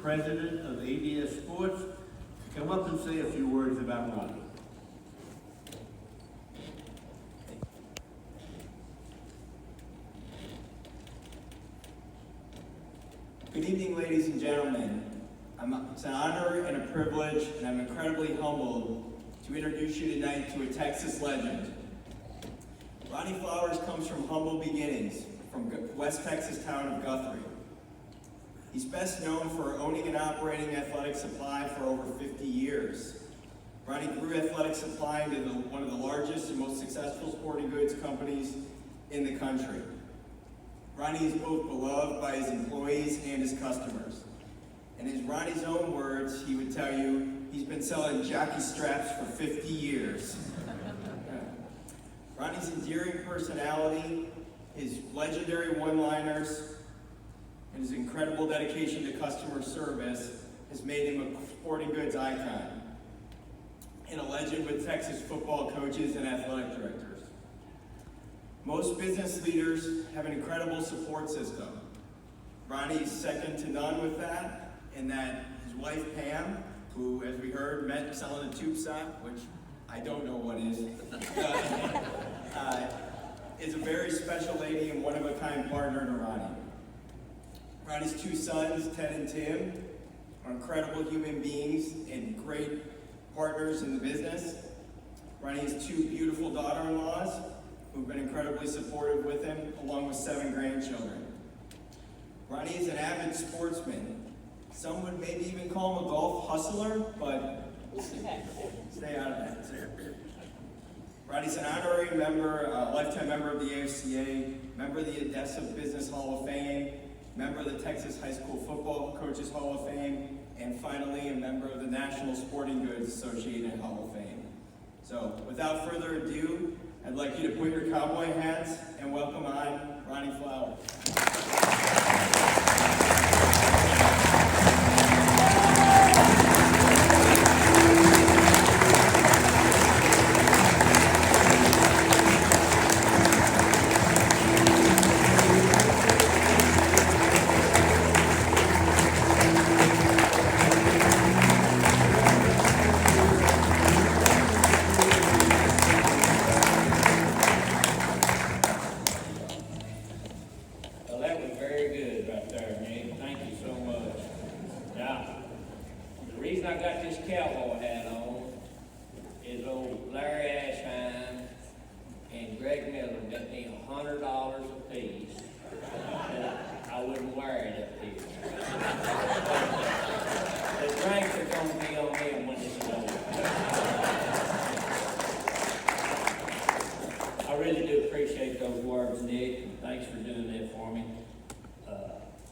president of ADS Sports, to come up and say a few words about Ronny. Good evening, ladies and gentlemen. It's an honor and a privilege, and I'm incredibly humbled to introduce you tonight to a Texas legend. Ronny Flowers comes from humble beginnings, from West Texas town of Guthrie. He's best known for owning and operating Athletic Supply for over 50 years. Ronny grew Athletic Supply into one of the largest and most successful sporting goods companies in the country. Ronny is both beloved by his employees and his customers. And in Ronny's own words, he would tell you he's been selling jockey straps for 50 years. Ronny's endearing personality, his legendary one-liners, and his incredible dedication to customer service has made him a sporting goods icon and a legend with Texas football coaches and athletic directors. Most business leaders have an incredible support system. Ronny is second to none with that, in that his wife Pam, who, as we heard, met selling a tube sock, which I don't know what is a very special lady and one-of-a-kind partner to Ronny. Ronny's two sons, Ted and Tim, are incredible human beings and great partners in the business. Ronny has two beautiful daughter-in-laws who've been incredibly supportive with him, along with 7 grandchildren. Ronny is an avid sportsman. Some would maybe even call him a golf hustler, but stay out of that. Ronny's an honorary member, lifetime member of the AFCA, member of the Odessa Business Hall of Fame, member of the Texas High School Football Coaches Hall of Fame, and finally a member of the National Sporting Goods Associated Hall of Fame. So without further ado, I'd like you to put your cowboy hats and welcome on Ronny Flowers.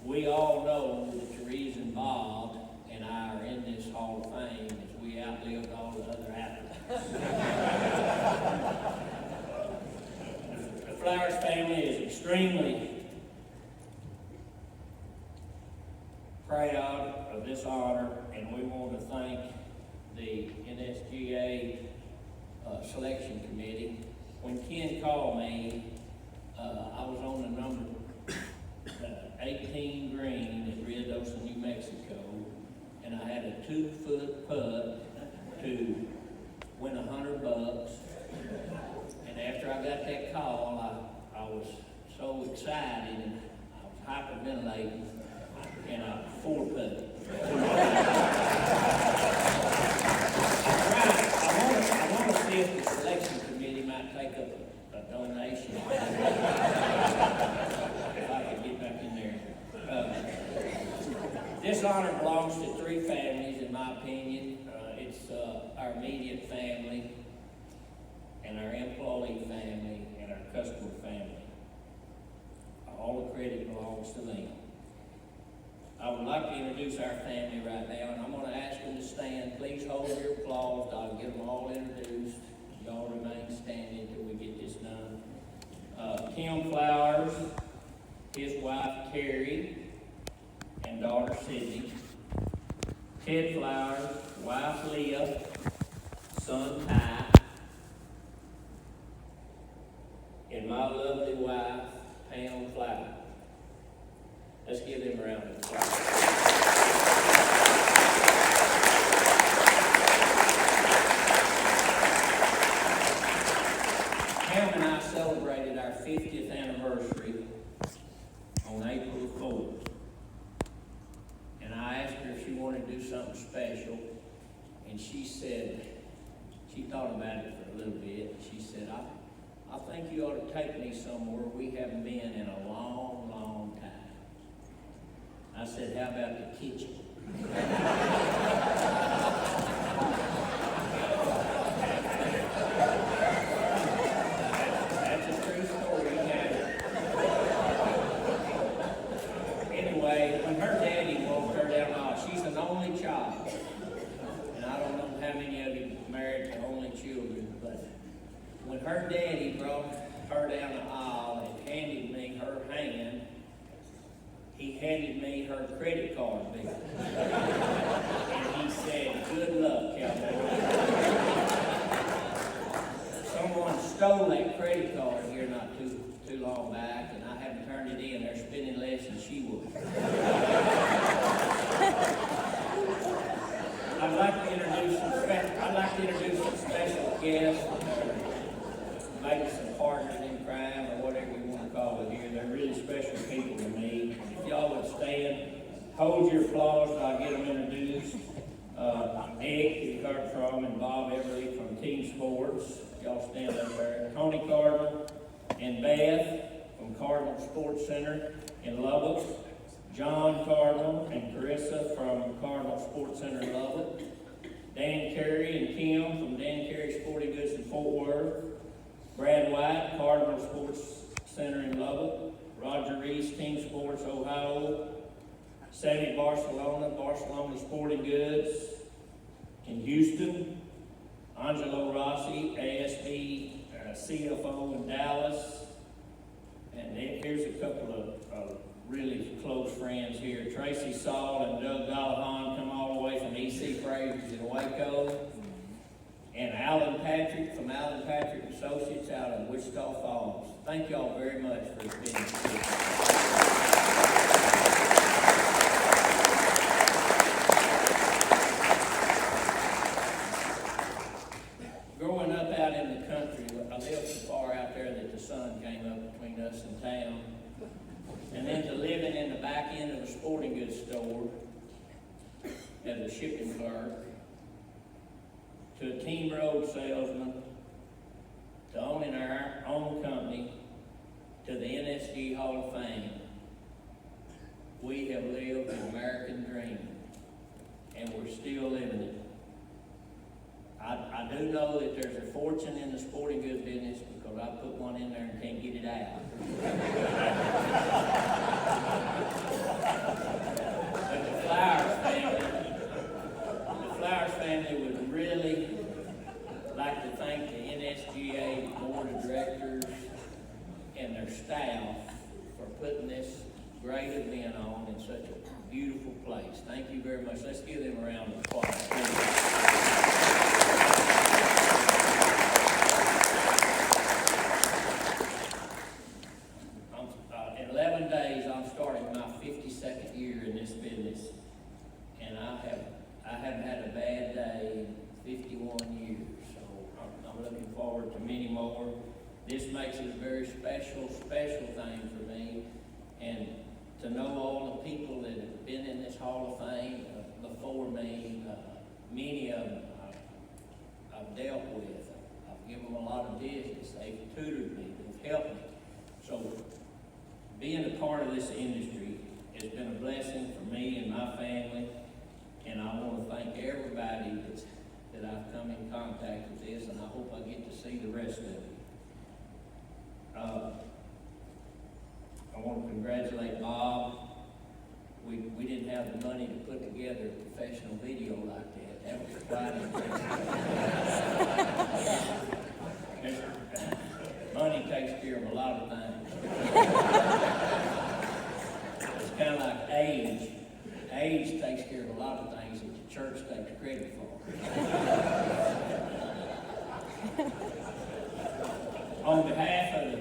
We all know that the reason Bob and I are in this Hall of Fame is we outlived all the other athletes. The Flowers family is extremely proud of this honor, and we want to thank the NSGA selection committee. When Ken called me, I was on the number 18 green at Ruidoso, New Mexico, and I had a 2-foot putt to win $100. And after I got that call, I was so excited and I was hyperventilating, and I 4-putted. I want to see if the selection committee might take up a donation. This honor belongs to 3 families, in my opinion. It's our immediate family, and our employee family, and our customer family. All the credit belongs to them. I would like to introduce our family right now, and I'm going to ask them to stand. Please hold your applause. I'll get them all introduced. Y'all remain standing until we get this done. Kim Flowers, his wife Carrie, and daughter Sydney. Ted Flowers, wife Leah, son Ty, and my lovely wife Pam Flowers. Let's give them a round of applause. something special. And she said, she thought about it for a little bit. She said, I think you ought to take me somewhere we haven't been in a long, long time. I said, how about the kitchen? That's a true story. Anyway, when her daddy walked her down the aisle, she's an only child. And I don't know how many of you married to only children, but when her daddy brought her down the aisle and handed me her hand, he handed me her credit card bill. And he said, good luck, cowboy. Someone stole that credit card here not too long back, and I haven't turned it in. They're spending less than she would. I'd like to introduce some special guests, maybe some partners in crime or whatever you want to call it here. They're really special people to me. If y'all would stand, hold your applause till I get them introduced. Nick, you heard from, and Bob Everly from Team Sports. Y'all stand up there. Tony Cardinal and Beth from Cardinal Sports Center in Lubbock. John Cardinal and Carissa from Cardinal Sports Center in Lubbock. Dan Carey and Kim from Dan Carey Sporting Goods in Fort Worth. Brad White, Cardinal Sports Center in Lubbock. Roger Reese, Team Sports, Ohio. Sammy Barcelona, Barcelona Sporting Goods in Houston. Angelo Rossi, ASB CFO in Dallas. And then here's a couple of really close friends here. Tracy Saul and Doug Gallahan come all the way from EC Freights in Waco. And Alan Patrick from Alan Patrick Associates out of Wichita Falls. Thank y'all very much for being here. Growing up out in the country, I lived so far out there that the sun came up between us and town. And then to living in the back end of a sporting goods store as a shipping clerk, to a team road salesman, to owning our own company, to the NSGA Hall of Fame. We have lived the American dream, and we're still living it. I do know that there's a fortune in the sporting goods business because I put one in there and can't get it out. But the Flowers family would really like to thank the NSGA Board of Directors and their staff for putting this great event on in such a beautiful place. Thank you very much. Let's give them a round of applause. In 11 days, I'm starting my 52nd year in this business, and I haven't had a bad day in 51 years, so I'm looking forward to many more. This makes it a very special thing for me, and to know all the people that have been in this Hall of Fame before me, many of them I've dealt with. I've given them a lot of business. They've tutored me. They've helped me. So being a part of this industry has been a blessing for me and my family, and I want to thank everybody that I've come in contact with this, and I hope I get to see the rest of it. I want to congratulate Bob. We didn't have the money to put together a professional video like that. That was quite impressive. Money takes care of a lot of things. It's kind of like age. Age takes care of a lot of things that the church takes credit for. On behalf of the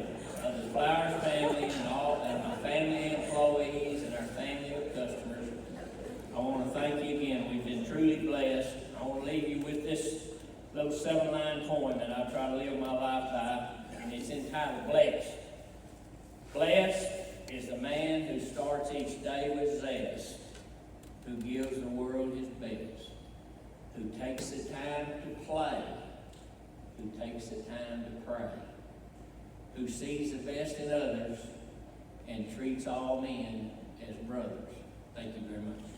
Flowers family and my family employees and our family of customers, I want to thank you again. We've been truly blessed. I want to leave you with this little 7-line poem that I try to live my life by, and it's entitled Blessed. Blessed is the man who starts each day with zest, who gives the world his best, who takes the time to play, who takes the time to pray, who sees the best in others and treats all men as brothers. Thank you very much.